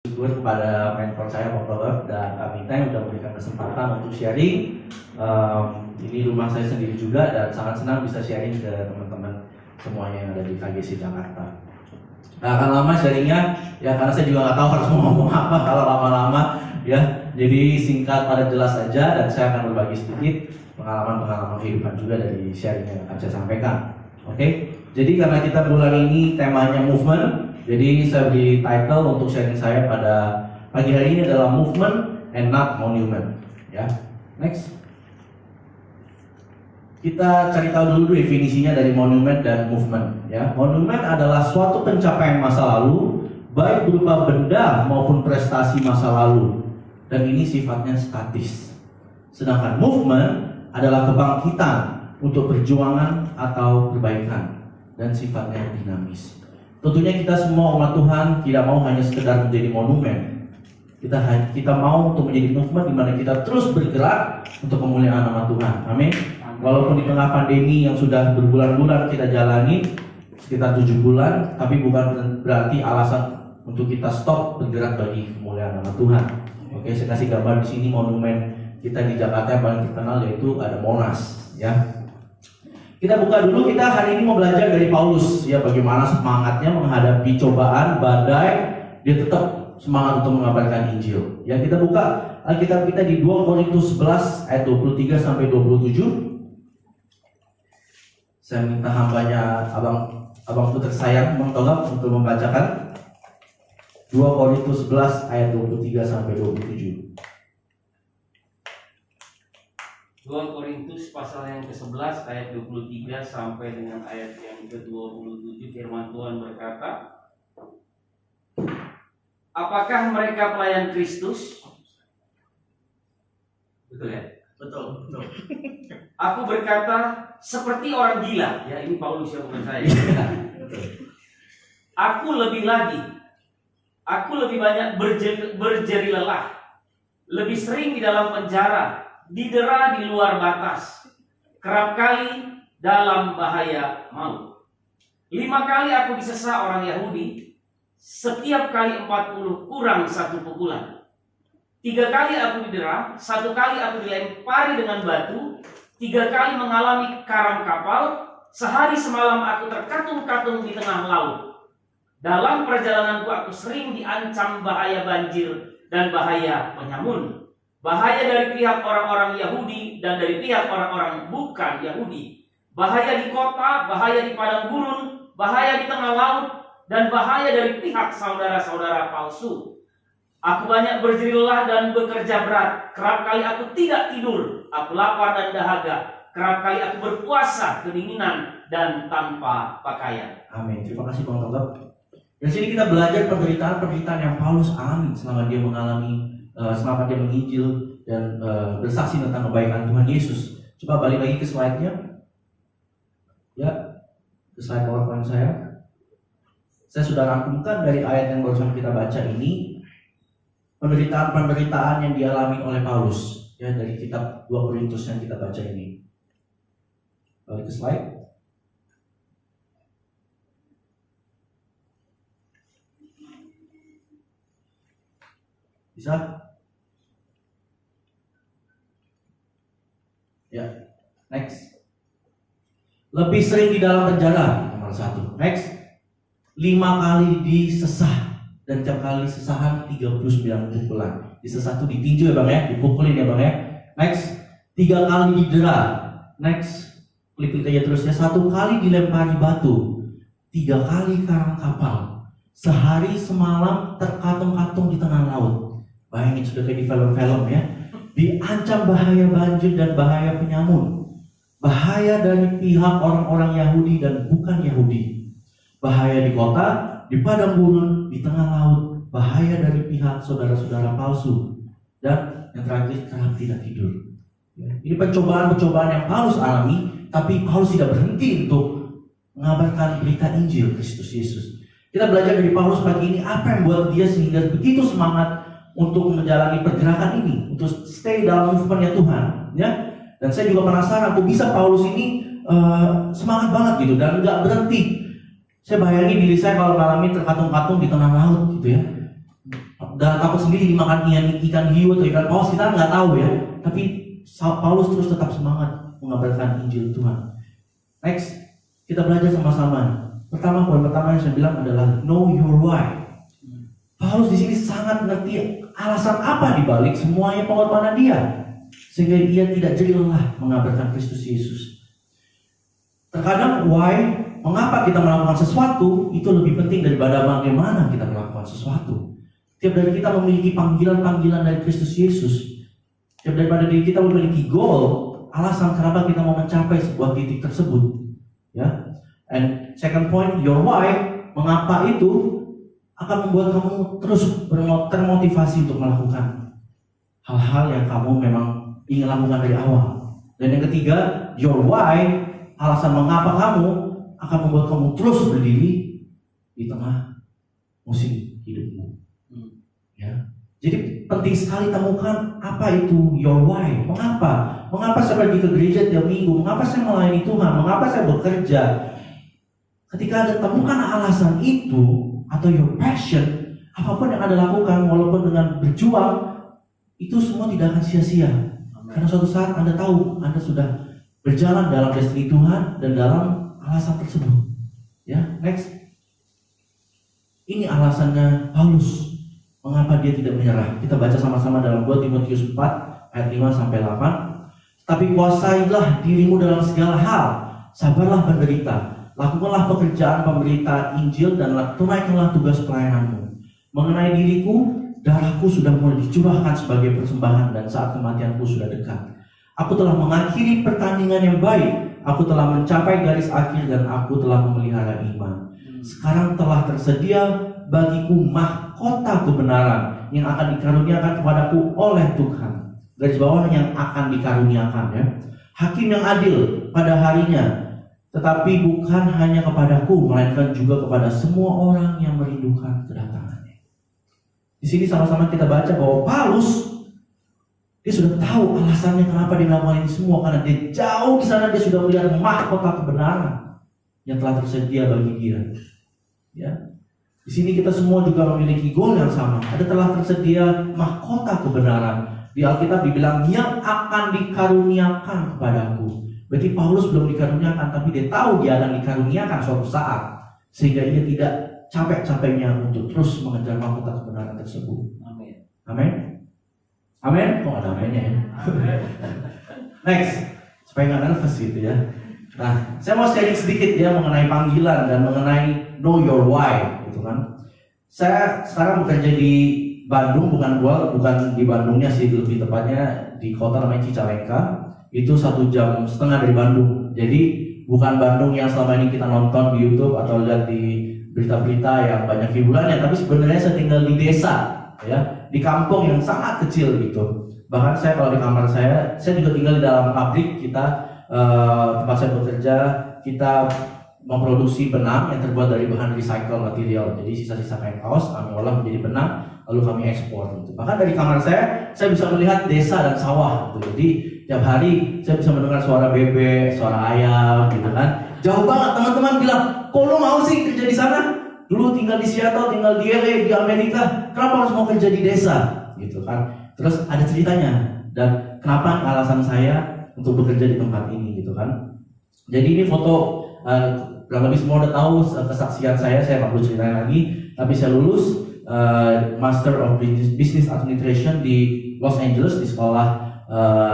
Syukur kepada mentor saya Pak Tolor dan Kak Minta yang sudah memberikan kesempatan untuk sharing. Ini rumah saya sendiri juga dan sangat senang bisa sharing ke teman-teman semuanya yang ada di KGC Jakarta. Nah, akan lama sharingnya ya karena saya juga nggak tahu harus ngomong apa kalau lama-lama ya. Jadi singkat pada jelas saja dan saya akan berbagi sedikit pengalaman-pengalaman kehidupan juga dari sharing yang akan saya sampaikan. Oke, jadi karena kita bulan ini temanya movement, jadi saya beri title untuk sharing saya pada pagi hari ini adalah movement and not monument. Ya, next. Kita cari tahu dulu definisinya dari monument dan movement. Ya, monument adalah suatu pencapaian masa lalu, baik berupa benda maupun prestasi masa lalu, dan ini sifatnya statis. Sedangkan movement adalah kebangkitan untuk perjuangan atau perbaikan dan sifatnya dinamis. Tentunya kita semua umat Tuhan tidak mau hanya sekedar menjadi monumen. Kita mau untuk menjadi movement di mana kita terus bergerak untuk kemuliaan nama Tuhan. Amin. Walaupun di tengah pandemi yang sudah berbulan-bulan kita jalani sekitar 7 bulan, tapi bukan berarti alasan untuk kita stop bergerak bagi kemuliaan nama Tuhan. Oke, saya kasih gambar di sini monumen kita di Jakarta yang paling terkenal yaitu ada Monas. Ya, kita buka dulu. Kita hari ini mau belajar dari Paulus. Ya, bagaimana semangatnya menghadapi cobaan, badai, dia tetap semangat untuk mengabarkan Injil. Ya, kita buka Alkitab kita di 2 Korintus 11 ayat 23 sampai 27. Saya minta hambanya abangku tersayang Bang Togap untuk membacakan 2 Korintus 11 ayat 23 sampai 27. 2 Korintus pasal yang ke-11 ayat 23 sampai dengan ayat yang ke-27. Firman Tuhan berkata, apakah mereka pelayan Kristus? Betul ya? Betul. Aku berkata seperti orang gila. Ya, ini Paulus ya, bukan saya. Aku lebih banyak berjeri lelah, lebih sering di dalam penjara, didera di luar batas, kerap kali dalam bahaya maut. 5 kali aku disesa orang Yahudi, setiap kali 40 kurang 1 pukulan. 3 kali aku didera, 1 kali aku dilempari dengan batu, 3 kali mengalami karam kapal, sehari semalam aku terkatung-katung di tengah laut. Dalam perjalananku aku sering diancam bahaya banjir dan bahaya penyamun. Bahaya dari pihak orang-orang Yahudi dan dari pihak orang-orang bukan Yahudi. Bahaya di kota, bahaya di padang gurun, bahaya di tengah laut, dan bahaya dari pihak saudara-saudara palsu. Aku banyak berjeri lelah dan bekerja berat. Kerap kali aku tidak tidur. Aku lapar dan dahaga. Kerap kali aku berpuasa, kedinginan, dan tanpa pakaian. Amin. Terima kasih Bang Togap. Di sini kita belajar penderitaan-penderitaan yang Paulus alami selama dia selama dia menginjil dan bersaksi tentang kebaikan Tuhan Yesus. Coba balik lagi ke slide-nya. Ya, ke slide PowerPoint saya. Saya sudah rangkumkan dari ayat yang barusan kita baca ini, penderitaan-penderitaan yang dialami oleh Paulus, ya, dari kitab 2 Korintus yang kita baca ini. Balik ke slide. Bisa? Ya, next. Lebih sering di dalam penjara, nomor 1. Next. 5 kali disesah dan tiap kali sesahan 39 pukulan. Disesah itu ditinju ya Bang ya, dipukulin ya Bang ya. Next. 3 kali didera. Next. Klik aja terus ya. 1 kali dilempari batu. 3 kali karang kapal. Sehari semalam terkatung-katung di tengah laut. Bayangin, sudah kayak di film-film ya. Diancam bahaya banjir dan bahaya penyamun. Bahaya dari pihak orang-orang Yahudi dan bukan Yahudi. Bahaya di kota, di padang gurun, di tengah laut. Bahaya dari pihak saudara-saudara palsu. Dan yang terakhir, kerap tidak tidur. Ini pencobaan-pencobaan yang Paulus alami, tapi Paulus tidak berhenti untuk mengabarkan berita Injil Kristus Yesus. Kita belajar dari Paulus pagi ini apa yang membuat dia sehingga begitu semangat untuk menjalani pergerakan ini, untuk stay dalam movementnya Tuhan, ya. Dan saya juga penasaran, kok bisa Paulus ini semangat banget gitu dan nggak berhenti. Saya bayangin diri saya kalau mengalami terkatung-katung di tengah laut gitu ya. udah takut sendiri dimakan ikan hiu atau ikan paus, kita nggak tahu ya. Tapi Paulus terus tetap semangat mengabarkan Injil Tuhan. Next, kita belajar sama-sama. Poin pertama yang saya bilang adalah know your why. Paulus di sini sangat mengerti alasan apa dibalik semuanya pengorbanan dia, sehingga ia tidak jadi lelah mengabarkan Kristus Yesus. Terkadang why, mengapa kita melakukan sesuatu itu lebih penting daripada bagaimana kita melakukan sesuatu. Tiap dari kita memiliki panggilan-panggilan dari Kristus Yesus. Tiap daripada diri kita memiliki goal, alasan kenapa kita mau mencapai sebuah titik tersebut. Ya. And second point, your why, mengapa itu akan membuat kamu terus termotivasi untuk melakukan hal-hal yang kamu memang ingin lakukan dari awal. Dan yang ketiga, your why, alasan mengapa kamu akan membuat kamu terus berdiri di tengah musim hidupmu. Ya. Jadi penting sekali temukan apa itu your why. Mengapa? Mengapa saya pergi ke gereja tiap minggu? Mengapa saya melayani Tuhan? Mengapa saya bekerja? Ketika Anda temukan alasan itu atau your passion, apapun yang Anda lakukan walaupun dengan berjuang, itu semua tidak akan sia-sia. Karena suatu saat Anda tahu Anda sudah berjalan dalam destiny Tuhan dan dalam alasan tersebut. Ya, next. Ini alasannya Paulus. Mengapa dia tidak menyerah? Kita baca sama-sama dalam 2 Timotius 4 ayat 5 sampai 8. Tapi kuasailah dirimu dalam segala hal, sabarlah menderita. Lakukanlah pekerjaan pemberita Injil dan tunaikanlah tugas pelayananmu. Mengenai diriku, darahku sudah mulai dicurahkan sebagai persembahan dan saat kematianku sudah dekat. Aku telah mengakhiri pertandingan yang baik. Aku telah mencapai garis akhir dan aku telah memelihara iman. Sekarang telah tersedia bagiku mahkota kebenaran yang akan dikaruniakan kepadaku oleh Tuhan. Garis bawah yang akan dikaruniakan ya. Hakim yang adil pada harinya. Tetapi bukan hanya kepadaku, melainkan juga kepada semua orang yang merindukan kedatangannya. Di sini sama-sama kita baca bahwa Paulus, dia sudah tahu alasannya kenapa dia melakukan ini semua, karena dia jauh di sana dia sudah melihat mahkota kebenaran yang telah tersedia bagi dia. Ya, di sini kita semua juga memiliki goal yang sama. Ada telah tersedia mahkota kebenaran. Di Alkitab dibilang yang akan dikaruniakan kepadaku. Berarti Paulus belum dikaruniakan, tapi dia tahu dia akan dikaruniakan suatu saat, sehingga ia tidak capek-capeknya untuk terus mengejar mahkota kebenaran tersebut. Amin. Amin. Amin. Kok ada aminnya ya? Next, supaya nggak nervous gitu ya. Nah, saya mau sharing sedikit ya mengenai panggilan dan mengenai know your why, gitu kan. Saya sekarang bekerja di Bandung, bukan di Bandungnya sih, lebih tepatnya di kota namanya Cicalengka. Itu 1,5 jam dari Bandung. Jadi bukan Bandung yang selama ini kita nonton di YouTube atau lihat di berita-berita yang banyak hiburannya, tapi sebenarnya saya tinggal di desa, ya, di kampung yang sangat kecil gitu. Bahkan saya kalau di kamar saya juga tinggal di dalam pabrik. Kita tempat saya bekerja, kita memproduksi benang yang terbuat dari bahan recycle material. Jadi sisa-sisa kain kaos kami olah menjadi benang, lalu kami ekspor gitu. Bahkan dari kamar saya bisa melihat desa dan sawah gitu. Jadi tiap hari saya bisa mendengar suara bebek, suara ayam gitu kan. Jauh banget. Teman-teman bilang, kok lo mau sih kerja di sana? Dulu tinggal di Seattle, tinggal di LA, di Amerika, kenapa harus mau kerja di desa? Gitu kan. Terus ada ceritanya. Dan kenapa alasan saya untuk bekerja di tempat ini gitu kan. Jadi ini foto, kurang lebih semua udah tahu kesaksian saya nggak perlu ceritain lagi. Tapi saya lulus Master of Business Administration di Los Angeles di sekolah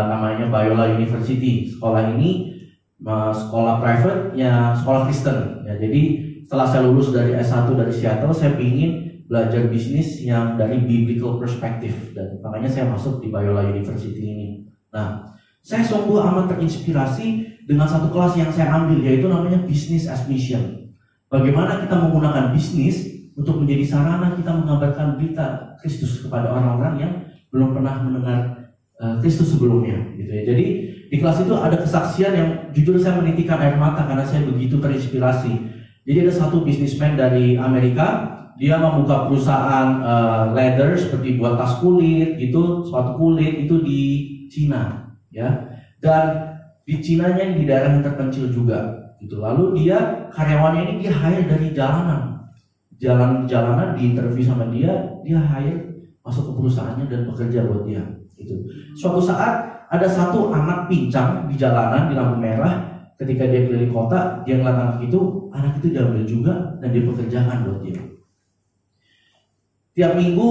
namanya Biola University. Sekolah ini sekolah private ya, sekolah Kristen ya. Jadi setelah saya lulus dari S1 dari Seattle, saya ingin belajar bisnis yang dari biblical perspective, dan makanya saya masuk di Biola University ini. Nah, saya sungguh amat terinspirasi dengan satu kelas yang saya ambil, yaitu namanya Business as Mission. Bagaimana kita menggunakan bisnis untuk menjadi sarana kita mengabarkan berita Kristus kepada orang-orang yang belum pernah mendengar Kristus sebelumnya, gitu ya. Jadi di kelas itu ada kesaksian yang jujur saya menitikan air mata karena saya begitu terinspirasi. Jadi ada satu bisnismen dari Amerika, dia membuka perusahaan leather seperti buat tas kulit, gitu, sepatu kulit itu di Cina, ya. Dan di Cinanya di daerah yang terpencil juga, gitu. Lalu dia karyawannya ini dia hire dari jalanan di interview sama dia hire masuk ke perusahaannya dan bekerja buat dia. Gitu. Suatu saat ada satu anak pincang di jalanan di lampu merah. Ketika dia keliling kota, dia ngeliat anak itu diambil juga dan dipekerjakan buat dia. Tiap minggu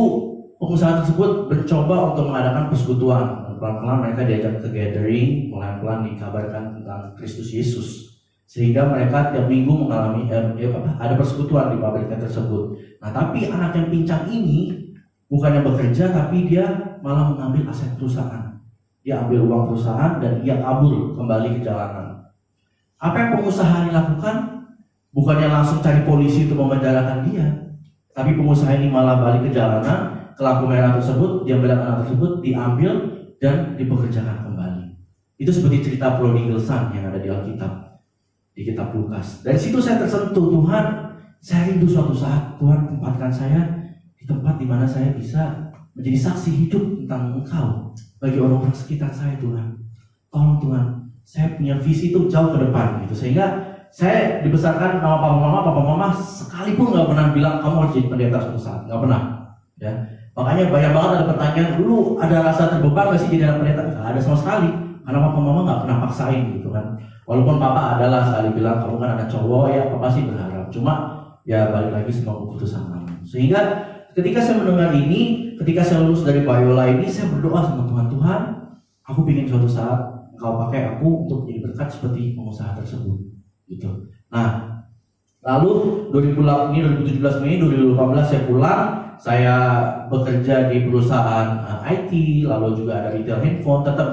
pengusaha tersebut mencoba untuk mengadakan persekutuan. Pelan-pelan mereka diajak ke gathering, pelan-pelan dikabarkan tentang Kristus Yesus. Sehingga mereka tiap minggu mengalami ada persekutuan di pabriknya tersebut. Nah, tapi anak yang pincang ini bukannya bekerja, tapi dia malah mengambil aset perusahaan. Dia ambil uang perusahaan dan dia kabur kembali ke jalanan. Apa yang pengusaha ini lakukan? Bukannya langsung cari polisi untuk memenjarakan dia, tapi pengusaha ini malah balik ke jalanan, ke lampu merah tersebut, dia melihat anak tersebut, diambil dan dipekerjakan kembali. Itu seperti cerita prodigal son yang ada di Alkitab, di kitab Lukas. Dari situ saya tersentuh, Tuhan, saya rindu suatu saat Tuhan tempatkan saya di tempat di mana saya bisa menjadi saksi hidup tentang Engkau bagi orang-orang sekitar saya, Tuhan. Tolong Tuhan, saya punya visi itu jauh ke depan gitu, sehingga saya dibesarkan sama papa mama sekalipun nggak pernah bilang kamu harus jadi pendeta suatu saat, nggak pernah ya. Makanya banyak banget ada pertanyaan, lu ada rasa terbeban nggak sih jadi anak pendeta? Nggak ada sama sekali, karena papa mama nggak pernah paksain gitu kan. Walaupun papa adalah sekali bilang kamu kan anak cowok ya, papa sih berharap, cuma ya balik lagi semua keputusan kamu. Sehingga ketika saya mendengar ini, ketika saya lulus dari Biola ini, saya berdoa sama Tuhan, Tuhan, aku ingin suatu saat Engkau pakai aku untuk jadi berkat seperti pengusaha tersebut, gitu. Nah, lalu 2017 Mei 2018 saya pulang, saya bekerja di perusahaan IT, lalu juga ada retail handphone, tetap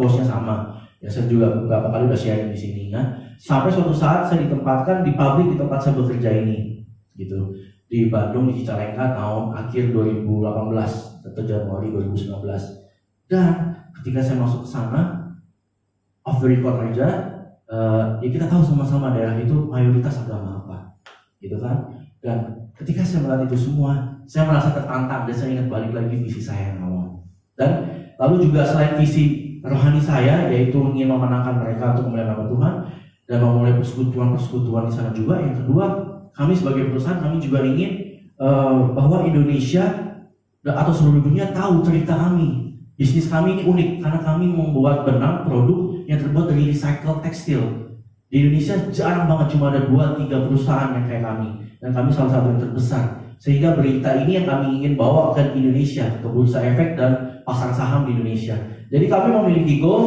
bosnya sama. Ya, saya juga beberapa kali udah sharing di sini. Nah, sampai suatu saat saya ditempatkan di pabrik di tempat saya bekerja ini, gitu. Di Bandung di Cicalengka tahun akhir 2018 atau Januari 2019. Dan ketika saya masuk ke sana, off the record aja, ya kita tahu sama-sama daerah itu mayoritas agama apa, gitu kan? Dan ketika saya melihat itu semua, saya merasa tertantang dan saya ingat balik lagi visi saya yang awal. Dan lalu juga selain visi rohani saya, yaitu ingin memenangkan mereka untuk memuliakan nama Tuhan dan memulai persekutuan di sana juga. Yang kedua, kami sebagai perusahaan kami juga ingin bahwa Indonesia atau seluruh dunia tahu cerita kami. Bisnis kami ini unik karena kami membuat benang produk yang terbuat dari recycle tekstil. Di Indonesia jarang banget, cuma ada 2-3 perusahaan yang kayak kami, dan kami salah satu yang terbesar. Sehingga berita ini yang kami ingin bawa ke Indonesia, ke bursa efek dan pasar saham di Indonesia. Jadi kami memiliki goal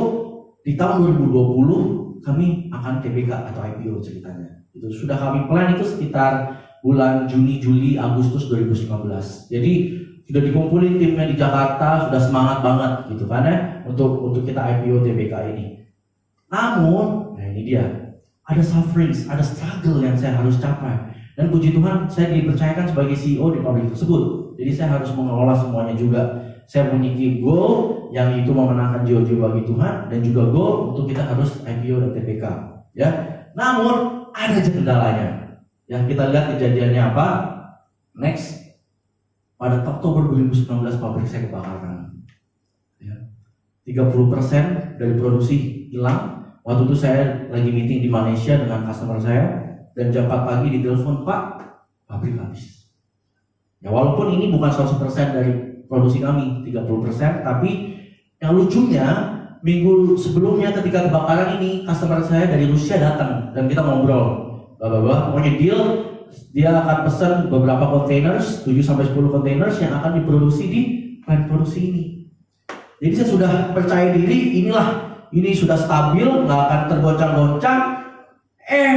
di tahun 2020 kami akan TBK atau IPO ceritanya. Itu sudah kami plan itu sekitar bulan Juni, Juli, Agustus 2019. Jadi sudah dikumpulin timnya di Jakarta, sudah semangat banget gitu kan ya untuk kita IPO TBK ini. Namun, nah ini dia, ada sufferings, ada struggle yang saya harus capai. Dan puji Tuhan, saya dipercayakan sebagai CEO di pabrik tersebut. Jadi saya harus mengelola semuanya juga. Saya memiliki goal yang itu memenangkan jiwa-jiwa bagi Tuhan, dan juga goal untuk kita harus IPO dan TBK. Ya, namun ada aja kendalanya. Yang kita lihat kejadiannya apa? Next. Pada Oktober 2019 pabrik saya kebakaran. Ya. 30% dari produksi hilang. Waktu itu saya lagi meeting di Malaysia dengan customer saya, dan jam 4 pagi ditelepon, Pak, pabrik habis. Ya, walaupun ini bukan 100% dari produksi kami, 30%, tapi yang lucunya minggu sebelumnya ketika kebakaran ini customer saya dari Rusia datang dan kita ngobrol. Bapak-bapak, pokoknya deal, dia akan pesan beberapa containers, 7-10 containers yang akan diproduksi di plant produksi ini. Jadi saya sudah percaya diri, ini sudah stabil, nggak akan tergoncang-goncang.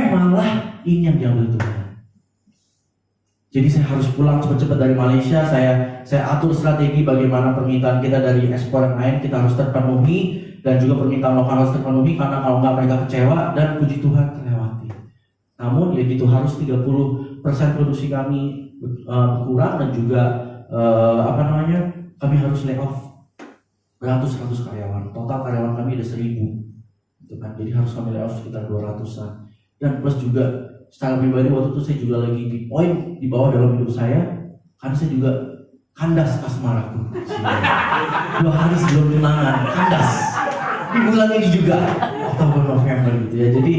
Malah ini yang diambil Tuhan. Jadi saya harus pulang cepat-cepat dari Malaysia. Saya atur strategi bagaimana permintaan kita dari ekspor yang lain kita harus terpenuhi, dan juga permintaan lokal harus terpenuhi, karena kalau nggak mereka kecewa, dan puji Tuhan terlewati. Namun ya gitu, harus 30% produksi kami berkurang, dan juga kami harus lay off beratus-ratus karyawan. Total karyawan kami ada 1.000 gitu kan. Jadi harus kami lay off sekitar 200-an. Dan plus juga secara pribadi waktu itu saya juga lagi di poin di bawah dalam hidup saya, karena saya juga kandas asmaraku. 2 hari sebelum tunangan kandas. Di bulan ini juga Oktober November gitu ya. Jadi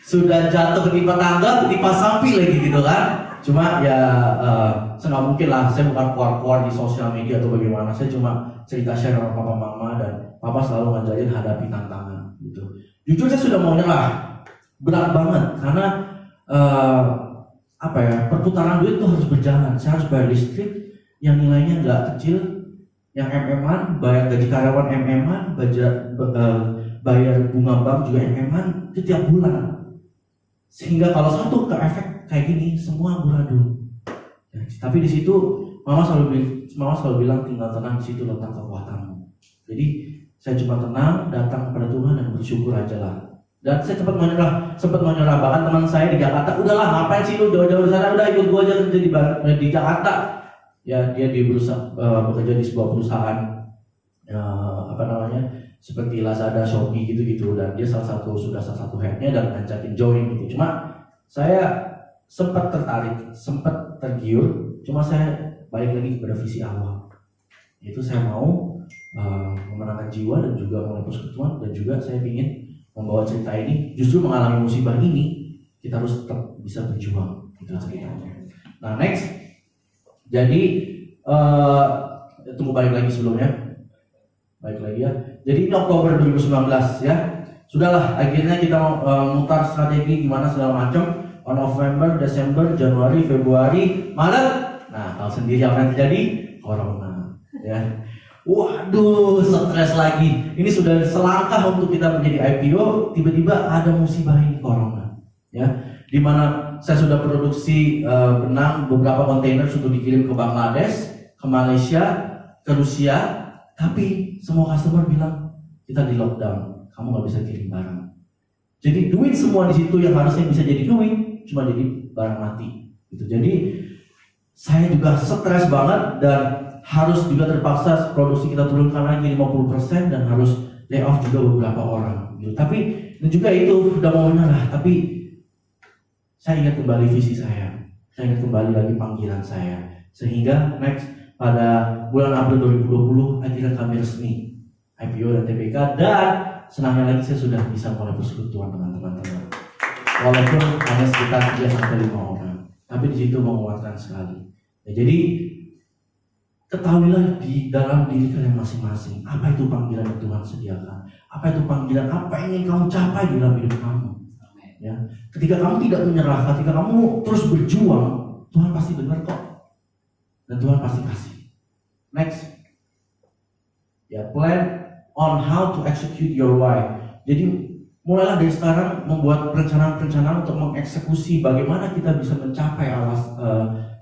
sudah jatuh ketimpa tangga, ketimpa sapi lagi gitu kan. Cuma ya nggak mungkin lah, saya bukan keluar-keluar di sosial media atau bagaimana. Saya cuma cerita share sama papa mama, dan papa selalu ngajarin hadapi tantangan gitu. Jujur saya sudah mau nyerah, berat banget karena perputaran duit tuh harus berjalan. Saya harus bayar listrik yang nilainya nggak kecil, yang MM-an, bayar gaji karyawan MM-an, bayar bunga bank juga MM-an setiap bulan. Sehingga kalau satu ke efek kayak gini, semua amburadul. Ya, tapi di situ mama selalu bilang tinggal tenang, di situ letak kekuatanmu. Jadi saya cuma tenang, datang kepada Tuhan dan bersyukur aja lah. Dan saya sempat menyerah. Bahkan teman saya di Jakarta, udahlah ngapain sih lu jauh-jauh di sana, udah ikut gua aja kerja di Jakarta. Ya dia bekerja di sebuah perusahaan seperti Lazada, Shopee gitu-gitu, dan dia sudah salah satu headnya dan ngajakin join gitu. Cuma saya sempat tertarik, sempat tergiur, cuma saya balik lagi kepada visi awal, yaitu saya mau memenangkan jiwa dan juga mulai persekutuan, dan juga saya ingin membawa cerita ini, justru mengalami musibah ini kita harus tetap bisa berjuang, itu ceritanya. Nah next, jadi tunggu balik lagi sebelumnya, balik lagi ya. Jadi ini Oktober 2019 ya, sudahlah akhirnya kita mutar strategi gimana segala macam. November, Desember, Januari, Februari, Maret, nah tahu sendiri apa yang terjadi, corona ya. Waduh, stres lagi. Ini sudah selangkah untuk kita menjadi IPO, tiba-tiba ada musibah ini, corona ya. Dimana saya sudah produksi benang, beberapa kontainer sudah dikirim ke Bangladesh, ke Malaysia, ke Rusia, tapi semua customer bilang kita di lockdown, kamu nggak bisa kirim barang. Jadi duit semua di situ yang harusnya bisa jadi duit, cuma jadi barang mati gitu. Jadi saya juga stres banget dan harus juga terpaksa produksi kita turunkan lagi 50% dan harus lay off juga beberapa orang gitu. Tapi dan juga itu udah mau menyerah, tapi saya ingat kembali visi saya ingat kembali lagi panggilan saya, sehingga next pada bulan April 2020 akhirnya kami resmi IPO dan TBK, dan senangnya lagi saya sudah bisa mulai persekutuan dengan teman-teman. Walaupun hanya sekitar 3-5 orang, tapi di situ menguatkan sekali. Ya, jadi ketahuilah di dalam diri kalian masing-masing apa itu panggilan yang Tuhan sediakan, apa itu panggilan, apa yang ingin kamu capai di dalam hidup kamu. Ya, ketika kamu tidak menyerah, ketika kamu terus berjuang, Tuhan pasti dengar kok, dan Tuhan pasti kasih. Next, ya, plan on how to execute your why. Jadi mulailah dari sekarang membuat perencanaan-perencanaan untuk mengeksekusi bagaimana kita bisa mencapai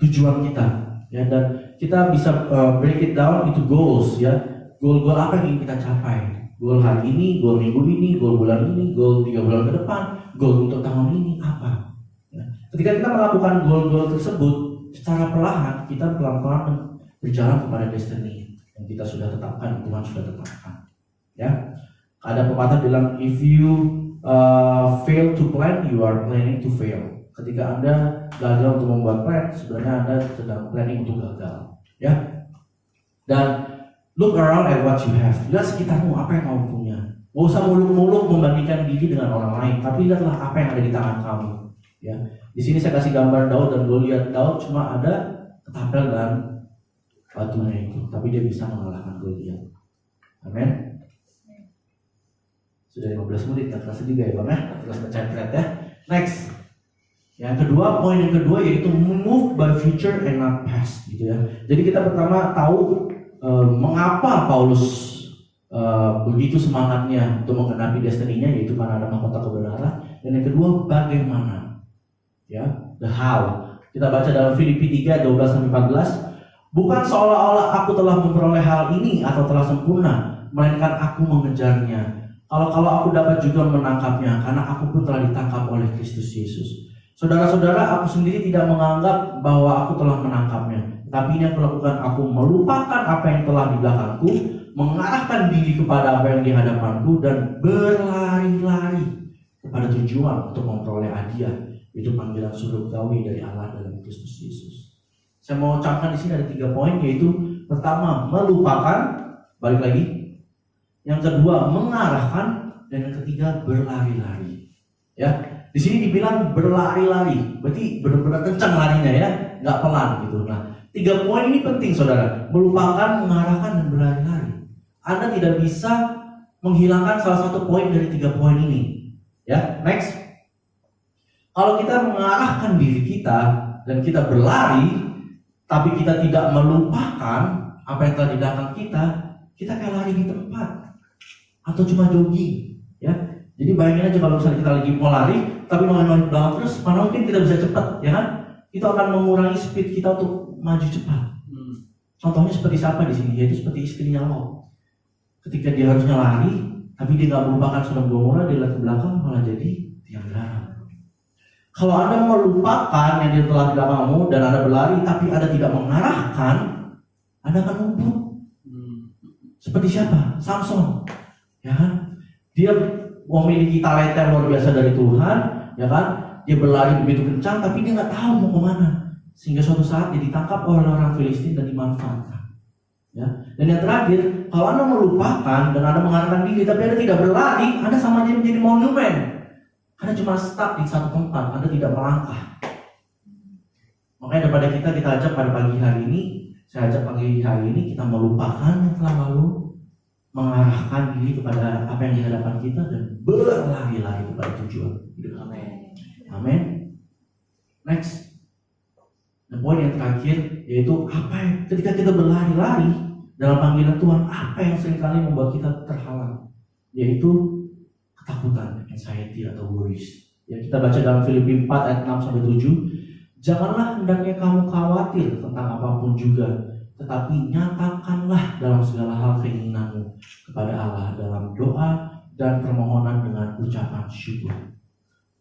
tujuan kita, ya, dan kita bisa break it down into goals, ya. Goal-goal apa yang ingin kita capai? Goal hari ini, goal minggu ini, goal bulan ini, goal 3 bulan ke depan, goal untuk tahun ini apa? Ya. Ketika kita melakukan goal-goal tersebut, secara perlahan kita pelan-pelan berjalan kepada destiny yang kita sudah tetapkan, Tuhan sudah tetapkan. Ya, ada pepatah bilang, if you fail to plan, you are planning to fail. Ketika Anda gagal untuk membuat plan, sebenarnya Anda sedang planning untuk gagal. Ya, dan look around at what you have. Lihat sekitarmu, apa yang kamu punya. Gak usah muluk-muluk membandingkan diri dengan orang lain, tapi lihatlah apa yang ada di tangan kamu. Ya, di sini saya kasih gambar Daud, dan gue lihat Daud cuma ada ketapel dan batunya itu, tapi dia bisa mengalahkan Goliat. Amin. Sudah 15 menit, tak terasa juga ya Bang ya, terus mencetret ya. Next, poin yang kedua yaitu move by future and not past, gitu ya. Jadi kita pertama tahu mengapa Paulus begitu semangatnya untuk menggenapi destiny-nya, yaitu karena ada mahkota kebenaran. Dan yang kedua, bagaimana, ya, the how. Kita baca dalam Filipi 3:12-14. Bukan seolah-olah aku telah memperoleh hal ini atau telah sempurna, melainkan aku mengejarnya. Kalau aku dapat juga menangkapnya, karena aku pun telah ditangkap oleh Kristus Yesus. Saudara-saudara, aku sendiri tidak menganggap bahwa aku telah menangkapnya, tapi ini aku lakukan, aku melupakan apa yang telah di belakangku, mengarahkan diri kepada apa yang di hadapanku, dan berlari-lari kepada tujuan untuk memperoleh hadiah, itu panggilan surgawi dari Allah dalam Kristus Yesus. Saya mau ucapkan di sini ada 3 poin, yaitu pertama, melupakan, balik lagi. Yang kedua, mengarahkan, dan yang ketiga, berlari-lari. Ya, Di sini dibilang berlari-lari, berarti benar-benar kencang larinya ya, nggak pelan gitu. Nah, 3 poin ini penting saudara, melupakan, mengarahkan, dan berlari-lari. Anda tidak bisa menghilangkan salah satu poin dari 3 poin ini. Ya, next. Kalau kita mengarahkan diri kita dan kita berlari, tapi kita tidak melupakan apa yang telah di belakang kita kayak lari di tempat atau cuma jogging, ya. Jadi bayangin aja kalau misalnya kita lagi mau lari, tapi mau di belakang terus, mana mungkin kita bisa cepat, ya kan? Itu akan mengurangi speed kita untuk maju cepat. Contohnya seperti siapa di sini? Yaitu seperti istrinya Lot. Ketika dia harusnya lari, tapi dia nggak melupakan Sodom Gomora, dia lihat ke belakang malah jadi tiang garam. Kalau Anda melupakan yang dia telah di belakangmu dan Anda berlari, tapi Anda tidak mengarahkan, Anda akan lumpuh. Seperti siapa? Samson, ya kan? Dia memiliki talenta yang luar biasa dari Tuhan, ya kan? Dia berlari begitu kencang, tapi dia nggak tahu mau kemana. Sehingga suatu saat dia ditangkap oleh orang Filistin dan dimanfaatkan. Ya. Dan yang terakhir, kalau Anda melupakan dan Anda mengarahkan diri, tapi Anda tidak berlari, Anda sama aja menjadi monumen. Anda cuma stuck di satu tempat, Anda tidak melangkah. Makanya daripada kita ajak pada pagi hari ini, saya ajak pagi hari ini kita melupakan yang telah lalu, mengarahkan diri kepada apa yang di hadapan kita dan berlari-lari kepada tujuan. Amin. Amin. Next. Dan poin yang terakhir yaitu apa yang ketika kita berlari-lari dalam panggilan Tuhan, apa yang seringkali membuat kita terhalang, yaitu ketakutan, anxiety atau worries. Ya, kita baca dalam Filipi 4 ayat 6-7. Janganlah hendaknya kamu khawatir tentang apapun juga, tetapi nyatakanlah dalam segala hal keinginanmu kepada Allah dalam doa dan permohonan dengan ucapan syukur.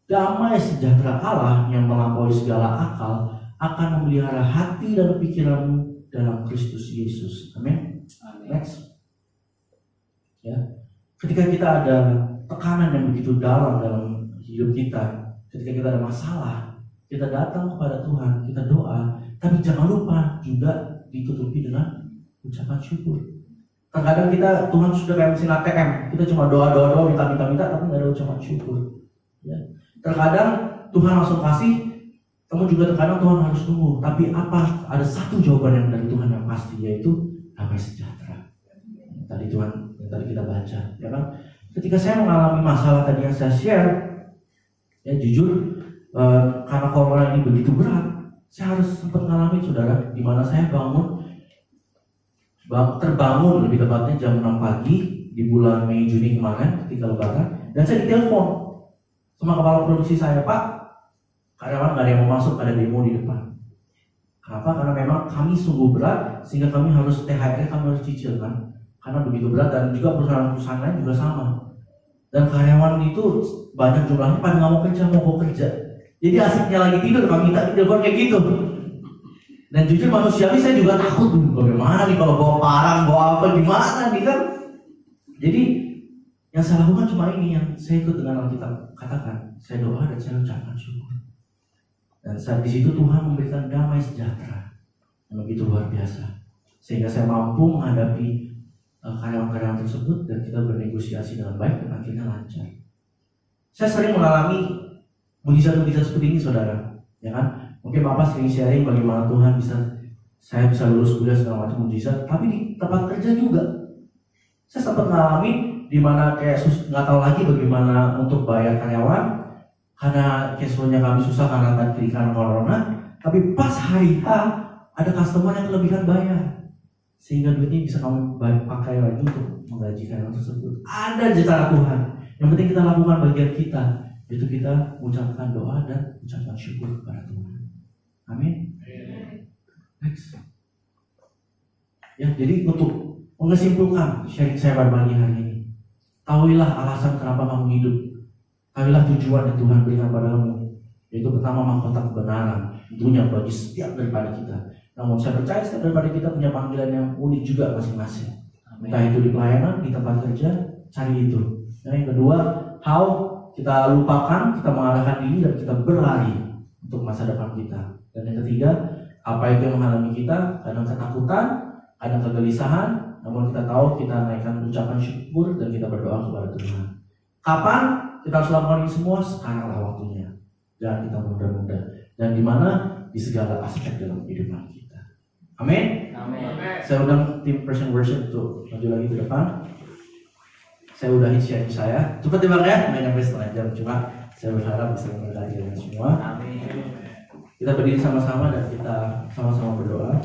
Damai sejahtera Allah yang melampaui segala akal akan memelihara hati dan pikiranmu dalam Kristus Yesus. Amin. Next. Ya. Ketika kita ada tekanan yang begitu dalam hidup kita, ketika kita ada masalah, kita datang kepada Tuhan, kita doa, tapi jangan lupa juga ditutupi dengan ucapan syukur. Terkadang Tuhan sudah kayak mesin ATM, kita cuma doa, minta, tapi nggak ada ucapan syukur. Ya. Terkadang Tuhan langsung kasih, kamu juga terkadang Tuhan harus tunggu. Tapi ada satu jawaban yang dari Tuhan yang pasti, yaitu damai sejahtera. Yang tadi kita baca, ya kan? Ketika saya mengalami masalah tadi yang saya share, ya jujur, karena corona ini begitu berat, saya harus sempat mengalami, saudara, di mana saya terbangun lebih tepatnya jam 6 pagi di bulan Mei Juni kemarin ketika Lebaran, dan saya ditelepon sama kepala produksi saya, Pak, karyawan nggak ada yang mau masuk, ada demo di depan. Kenapa? Karena memang kami sungguh berat sehingga kami harus THR, kami harus cicil kan, karena begitu berat, dan juga perusahaan lain juga sama. Dan karyawan itu banyak jumlahnya pada nggak mau kerja. Jadi asiknya lagi tidur, kami minta telepon kayak gitu. Dan jujur manusiawi saya juga takut, bagaimana nih kalau bawa parang, bawa apa, gimana nih kan. Jadi yang saya lakukan cuma ini, yang saya ikut dengan Alkitab katakan, saya doa dan saya ucapkan syukur. Dan saat di situ Tuhan memberikan damai sejahtera yang begitu luar biasa, sehingga saya mampu menghadapi karyawan-karyawan tersebut dan kita bernegosiasi dengan baik dan akhirnya lancar. Saya sering mengalami mujizat-mujizat seperti ini, saudara, ya kan? Mungkin Bapak sering sharing bagaimana Tuhan saya bisa lulus kuliah segala macam mujizat, tapi di tempat kerja juga saya sempat mengalami di mana kayak nggak tahu lagi bagaimana untuk bayar karyawan karena cash flow-nya kami susah karena corona. Tapi pas hari H ada customer yang kelebihan bayar, sehingga duitnya bisa kami pakai lagi untuk menggaji karyawan tersebut. Ada aja cara Tuhan. Yang penting kita lakukan bagian kita, yaitu kita ucapkan doa dan ucapkan syukur kepada Tuhan. Amin. Next. Ya, jadi untuk mengesimpulan sharing saya pada pagi hari ini, tahuilah alasan kenapa kamu hidup. Tahuilah tujuan yang Tuhan berikan padamu, yaitu pertama mahkota kebenaran, tentunya bagi setiap daripada kita. Namun saya percaya setiap daripada kita punya panggilan yang unik juga masing-masing. Entah itu di pelayanan, di tempat kerja, cari itu. Dan yang kedua, how kita lupakan, kita mengarahkan diri dan kita berlari untuk masa depan kita. Dan yang ketiga, apa itu yang menghalangi kita? Kadang ketakutan, kadang kegelisahan, namun kita tahu kita naikkan ucapan syukur dan kita berdoa kepada Tuhan. Kapan? kita harus lakukan ini semua, sekaranglah waktunya. Jangan kita menunda-nunda. Dan di mana? Di segala aspek dalam kehidupan kita. Amin. Amin. Saya undang tim Praise and Worship untuk maju lagi ke depan. Saya udahin sharing saya. Cepat ya Bang ya, nggak nyampe setengah jam. Cuma saya berharap bisa memberkati kalian semua. Amin. Kita berdiri sama-sama dan kita sama-sama berdoa.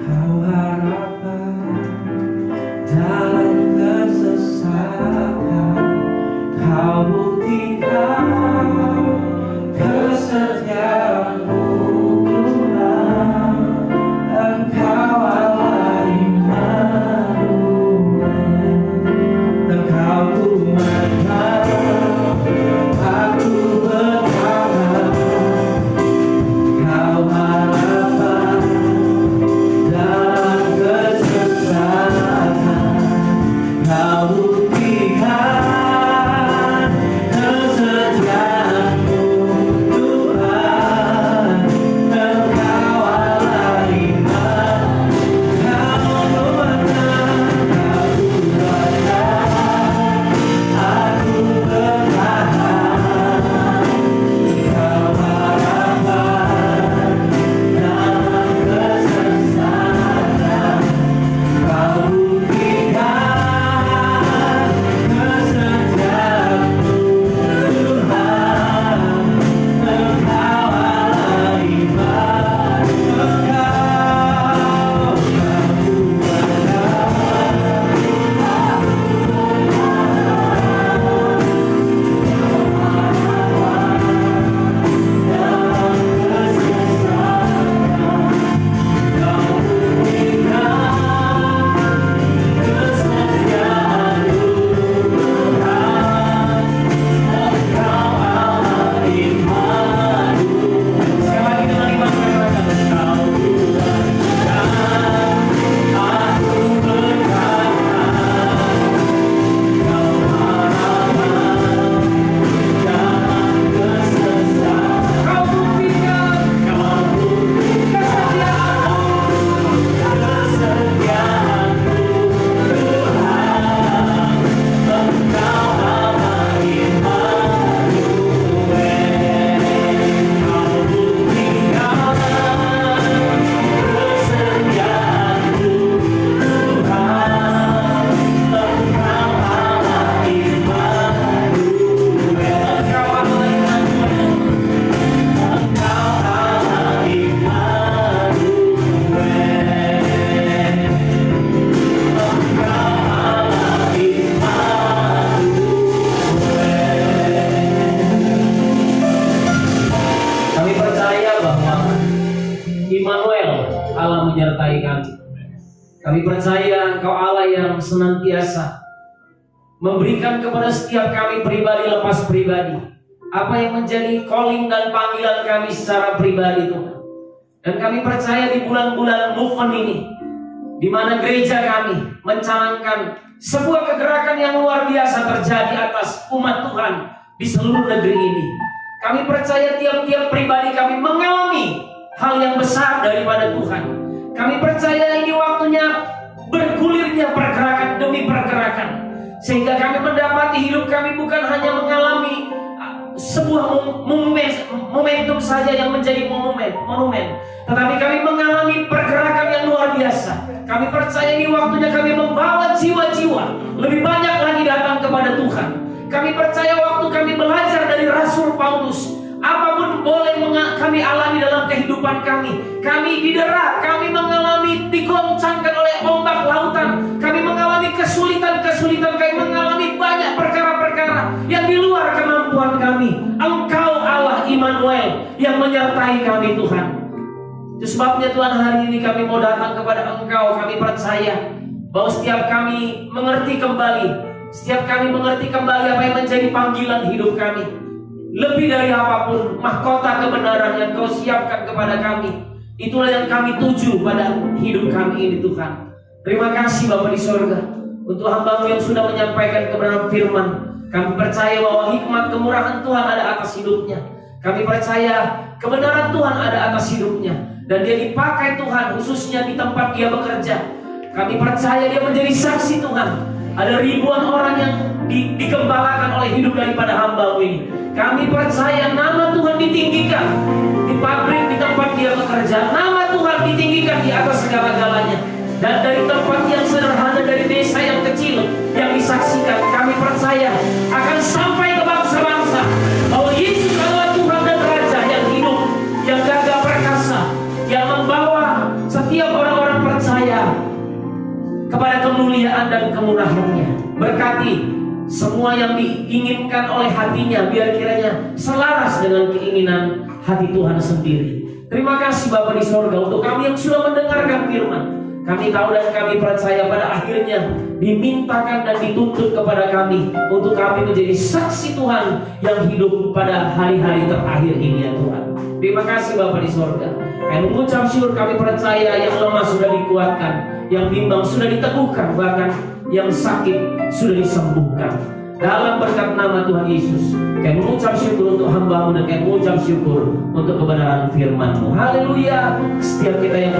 Kau harapan dalam kesesakan, kau buktikan kesetiaanmu Tuhan. Engkau Allah Immanuel, Engkau Tuhan aku berharap. Kau harapan dalam kesesakan, kau buktikan kesetiaanmu Tuhan. Engkau Allah Immanuel, kau Tuhan aku berharap. Kau harapan dalam kesesakan, kau buktikan kesetiaanmu Tuhan. Engkau Allah Immanuel, Kami percaya bahwa Immanuel, Allah menyertai kami. Kami percaya Engkau Allah yang senantiasa memberikan kepada setiap kami pribadi lepas pribadi apa yang menjadi calling dan panggilan kami secara pribadi, Tuhan. Dan kami percaya di bulan-bulan movement ini, di mana gereja kami mencanangkan sebuah kegerakan yang luar biasa terjadi atas umat Tuhan di seluruh negeri ini. Kami percaya tiap-tiap pribadi kami mengalami hal yang besar daripada Tuhan. Kami percaya ini waktunya bergulirnya pergerakan demi pergerakan, sehingga kami mendapati hidup kami bukan hanya mengalami sebuah momentum saja yang menjadi monumen, tetapi kami mengalami pergerakan yang luar biasa. Kami percaya ini waktunya kami membawa jiwa-jiwa lebih banyak lagi datang kepada Tuhan. Kami percaya waktu kami belajar dari Rasul Paulus, apapun boleh kami alami dalam kehidupan kami. Kami didera, kami mengalami digoncangkan oleh ombak lautan, kami mengalami kesulitan-kesulitan, kami mengalami banyak perkara-perkara yang di luar kemampuan kami. Engkau Allah Immanuel yang menyertai kami, Tuhan. Itu sebabnya Tuhan, hari ini kami mau datang kepada Engkau. Kami percaya bahwa setiap kami mengerti kembali apa yang menjadi panggilan hidup kami. Lebih dari apapun, mahkota kebenaran yang Kau siapkan kepada kami, itulah yang kami tuju pada hidup kami ini, Tuhan. Terima kasih Bapa di sorga untuk hamba-Mu yang sudah menyampaikan kebenaran firman. Kami percaya bahwa hikmat kemurahan Tuhan ada atas hidupnya. Kami percaya kebenaran Tuhan ada atas hidupnya. dan dia dipakai Tuhan khususnya di tempat dia bekerja. Kami percaya dia menjadi saksi Tuhan. Ada ribuan orang yang digembalakan oleh hidup daripada hamba-Mu ini. Kami percaya nama Tuhan ditinggikan di pabrik, di tempat dia bekerja. Nama Tuhan ditinggikan di atas segala-galanya. Dan dari tempat yang sederhana, dari desa yang kecil yang disaksikan, kami percaya akan sampai ke bangsa-bangsa bahwa Yesus adalah Tuhan dan Raja yang hidup, yang gagah perkasa, yang membawa setiap orang-orang percaya kepada kemuliaan dan kemurahan-Nya. Berkati semua yang diinginkan oleh hatinya, biar kiranya selaras dengan keinginan hati Tuhan sendiri. Terima kasih Bapa di sorga untuk kami yang sudah mendengarkan firman. Kami tahu dan kami percaya pada akhirnya dimintakan dan dituntut kepada kami untuk kami menjadi saksi Tuhan yang hidup pada hari-hari terakhir ini ya Tuhan. Terima kasih Bapa di sorga. Kami mengucap syukur, kami percaya yang lemah sudah dikuatkan, yang bimbang sudah diteguhkan, bahkan yang sakit sudah disembuhkan. Dalam berkat nama Tuhan Yesus, kami mengucap syukur untuk hamba-Mu dan kami mengucap syukur untuk kebenaran firman-Mu. Haleluya. Setiap kita yang